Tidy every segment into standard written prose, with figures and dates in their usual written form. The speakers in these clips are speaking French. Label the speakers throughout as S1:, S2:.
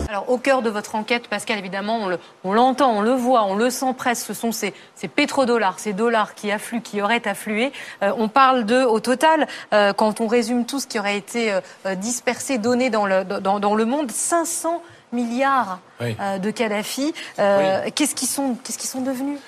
S1: Alors, au cœur de votre enquête, Pascal, évidemment, on l'entend, on le voit, on le sent presque, ce sont ces pétrodollars, ces dollars qui affluent, qui auraient afflué. On parle au total, quand on résume tout ce qui aurait été dispersé, donné dans le monde, 500 milliards de Kadhafi. Oui. Qu'est-ce qu'ils sont devenus ?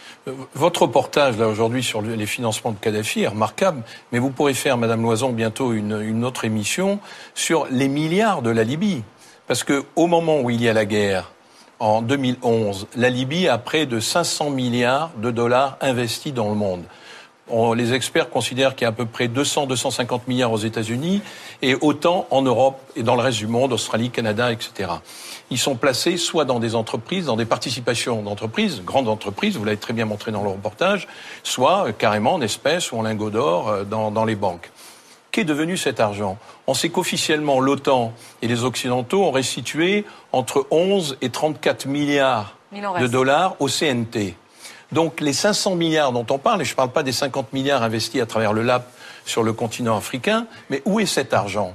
S2: Votre reportage, là, aujourd'hui, sur les financements de Kadhafi est remarquable, mais vous pourrez faire, Madame Loison, bientôt une autre émission sur les milliards de la Libye. Parce que au moment où il y a la guerre, en 2011, la Libye a près de 500 milliards de dollars investis dans le monde. Les experts considèrent qu'il y a à peu près 200-250 milliards aux États-Unis et autant en Europe et dans le reste du monde, Australie, Canada, etc. Ils sont placés soit dans des entreprises, dans des participations d'entreprises, grandes entreprises, vous l'avez très bien montré dans le reportage, soit carrément en espèces ou en lingots d'or dans les banques. Qu'est devenu cet argent ? On sait qu'officiellement, l'OTAN et les Occidentaux ont restitué entre 11 et 34 milliards de dollars au CNT. Donc les 500 milliards dont on parle, et je ne parle pas des 50 milliards investis à travers le LAP sur le continent africain, mais où est cet argent ?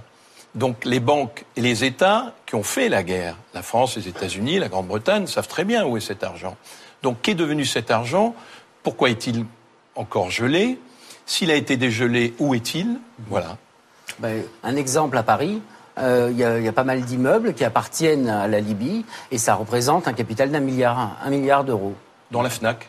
S2: Donc les banques et les États qui ont fait la guerre, la France, les États-Unis, la Grande-Bretagne, savent très bien où est cet argent. Donc qu'est devenu cet argent ? Pourquoi est-il encore gelé ? S'il a été dégelé, où est-il ? Voilà.
S3: Un exemple à Paris, il y a pas mal d'immeubles qui appartiennent à la Libye et ça représente un capital d'1 milliard d'euros.
S2: Dans la FNAC ?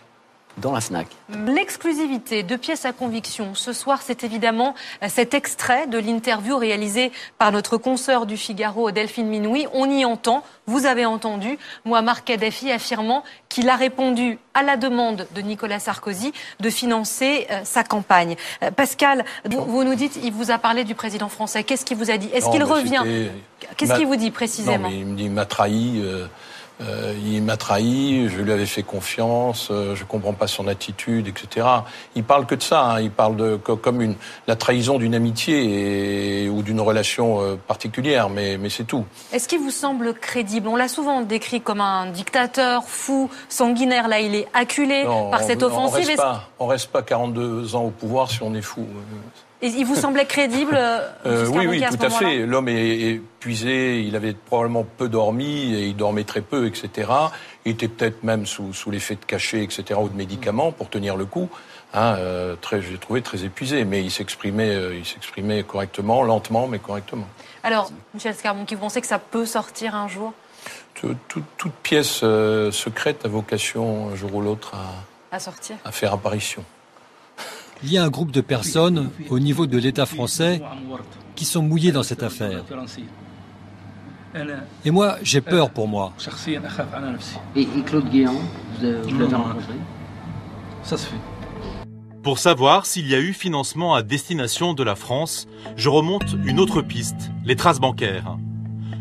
S3: Dans la FNAC.
S1: L'exclusivité de Pièces à conviction, ce soir, c'est évidemment cet extrait de l'interview réalisée par notre consoeur du Figaro, Delphine Minoui. On y entend, vous avez entendu, Mouammar Kadhafi affirmant qu'il a répondu à la demande de Nicolas Sarkozy de financer sa campagne. Pascal, vous nous dites, il vous a parlé du président français. Qu'est-ce qu'il vous a dit ? Est-ce qu'il revient ? Qu'est-ce qu'il vous dit précisément ?
S2: Non, mais il me dit, il m'a trahi. Il m'a trahi, je lui avais fait confiance, je comprends pas son attitude, etc. Il parle que de ça, il parle comme la trahison d'une amitié ou d'une relation particulière, mais c'est tout.
S1: Est-ce qu'il vous semble crédible ? On l'a souvent décrit comme un dictateur fou, sanguinaire. Là, il est acculé par cette offensive.
S2: On reste pas 42 ans au pouvoir si on est fou.
S1: Et il vous semblait crédible
S2: Oui, tout à fait. L'homme est épuisé, il avait probablement peu dormi, et il dormait très peu, etc. Il était peut-être même sous l'effet de cachets, etc., ou de médicaments pour tenir le coup. J'ai trouvé très épuisé, mais il s'exprimait correctement, lentement, mais correctement.
S1: Alors, Michel Scarbon, vous pensez que ça peut sortir un jour ?
S2: Toute pièce secrète a vocation, un jour ou l'autre, à faire apparition.
S4: Il y a un groupe de personnes, au niveau de l'État français, qui sont mouillées dans cette affaire. Et moi, j'ai peur pour moi.
S5: Et Claude Guéant, vous l'avez rencontré ?
S6: Ça se fait. Pour savoir s'il y a eu financement à destination de la France, je remonte une autre piste, les traces bancaires.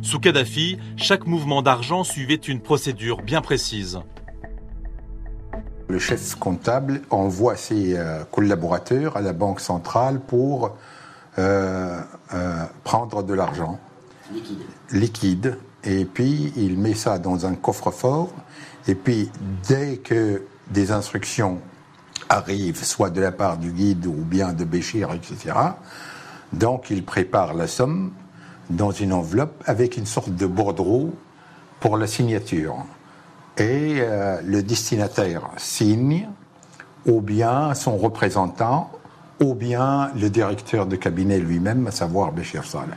S6: Sous Kadhafi, chaque mouvement d'argent suivait une procédure bien précise.
S7: Le chef comptable envoie ses collaborateurs à la Banque centrale pour prendre de l'argent liquide. Et puis, il met ça dans un coffre-fort. Et puis, dès que des instructions arrivent, soit de la part du guide ou bien de Béchir, etc., donc il prépare la somme dans une enveloppe avec une sorte de bordereau pour la signature. Et le destinataire signe, ou bien son représentant, ou bien le directeur de cabinet lui-même, à savoir Béchir Saleh.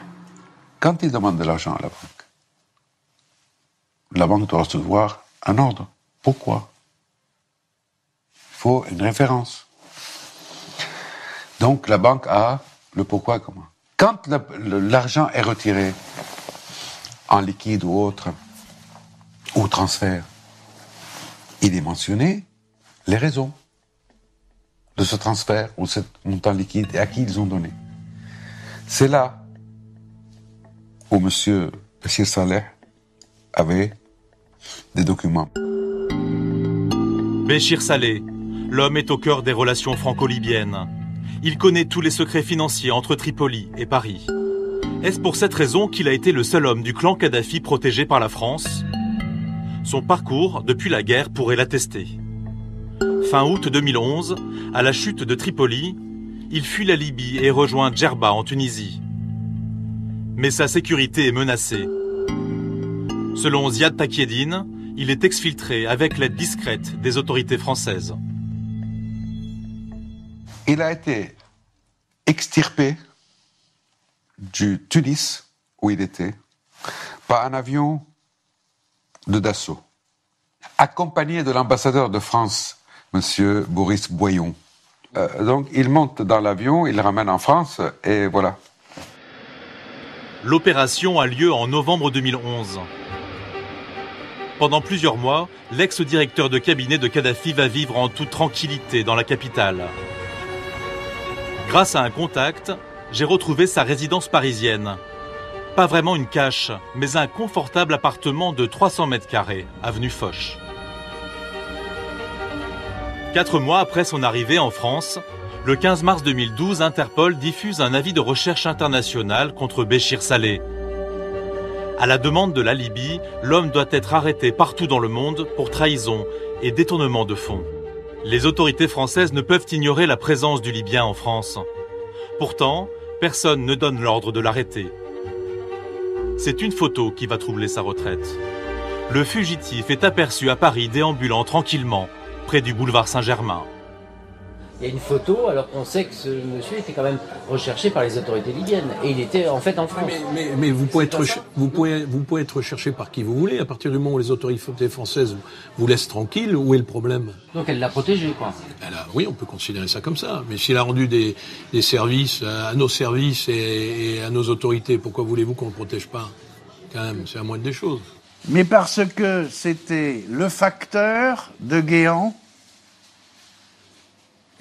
S8: Quand il demande de l'argent à la banque doit recevoir un ordre. Pourquoi ? Il faut une référence. Donc la banque a le pourquoi et comment. Quand l'argent est retiré en liquide ou autre, ou transfert, il est mentionné les raisons de ce transfert ou ce montant liquide et à qui ils ont donné. C'est là où M. Béchir Saleh avait des documents.
S6: Béchir Saleh, L'homme est au cœur des relations franco-libyennes. Il connaît tous les secrets financiers entre Tripoli et Paris. Est-ce pour cette raison qu'il a été le seul homme du clan Kadhafi protégé par la France? Son parcours depuis la guerre pourrait l'attester. Fin août 2011, à la chute de Tripoli, il fuit la Libye et rejoint Djerba en Tunisie. Mais sa sécurité est menacée. Selon Ziad Takieddine, il est exfiltré avec l'aide discrète des autorités françaises.
S8: Il a été extirpé du Tunis, où il était, par un avion de Dassault, accompagné de l'ambassadeur de France, M. Boris Boyon. Donc il monte dans l'avion, il le ramène en France, et voilà.
S6: L'opération a lieu en novembre 2011. Pendant plusieurs mois, l'ex-directeur de cabinet de Kadhafi va vivre en toute tranquillité dans la capitale. Grâce à un contact, j'ai retrouvé sa résidence parisienne. Pas vraiment une cache, mais un confortable appartement de 300 mètres carrés, avenue Foch. 4 mois après son arrivée en France, le 15 mars 2012, Interpol diffuse un avis de recherche international contre Béchir Saleh. À la demande de la Libye, l'homme doit être arrêté partout dans le monde pour trahison et détournement de fonds. Les autorités françaises ne peuvent ignorer la présence du Libyen en France. Pourtant, personne ne donne l'ordre de l'arrêter. C'est une photo qui va troubler sa retraite. Le fugitif est aperçu à Paris déambulant tranquillement, près du boulevard Saint-Germain.
S3: Il y a une photo alors qu'on sait que ce monsieur était quand même recherché par les autorités libyennes. Et il était en fait en France.
S9: Mais vous pouvez être recherché par qui vous voulez. À partir du moment où les autorités françaises vous laissent tranquille, où est le problème?
S3: Donc elle l'a protégé, quoi.
S9: Oui, on peut considérer ça comme ça. Mais s'il a rendu des services à nos services et à nos autorités, pourquoi voulez-vous qu'on ne le protège pas? Quand même, c'est la moindre des choses.
S10: Mais parce que c'était le facteur de Guéant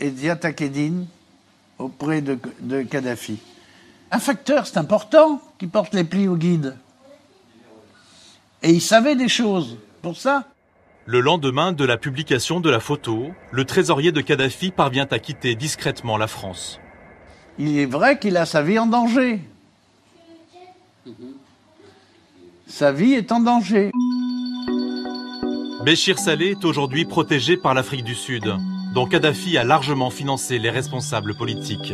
S10: et Ziad Takieddine auprès de Kadhafi. Un facteur, c'est important, qui porte les plis au guide. Et il savait des choses, pour ça.
S6: Le lendemain de la publication de la photo, le trésorier de Kadhafi parvient à quitter discrètement la France.
S10: Il est vrai qu'il a sa vie en danger. Sa vie est en danger.
S6: Béchir Saleh est aujourd'hui protégé par l'Afrique du Sud, dont Kadhafi a largement financé les responsables politiques.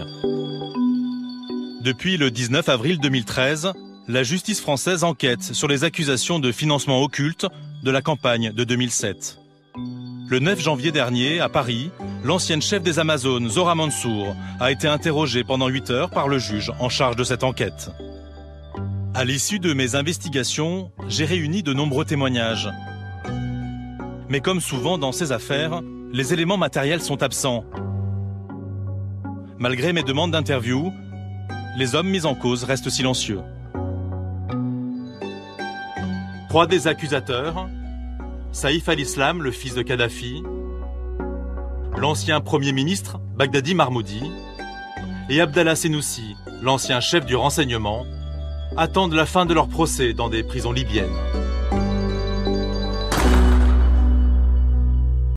S6: Depuis le 19 avril 2013, la justice française enquête sur les accusations de financement occulte de la campagne de 2007. Le 9 janvier dernier, à Paris, l'ancienne chef des Amazones, Zora Mansour, a été interrogée pendant 8 heures par le juge en charge de cette enquête. À l'issue de mes investigations, j'ai réuni de nombreux témoignages. Mais comme souvent dans ces affaires, les éléments matériels sont absents. Malgré mes demandes d'interview, les hommes mis en cause restent silencieux. 3 des accusateurs, Saïf al-Islam, le fils de Kadhafi, l'ancien Premier ministre, Baghdadi Marmoudi, et Abdallah Senoussi, l'ancien chef du renseignement, attendent la fin de leur procès dans des prisons libyennes.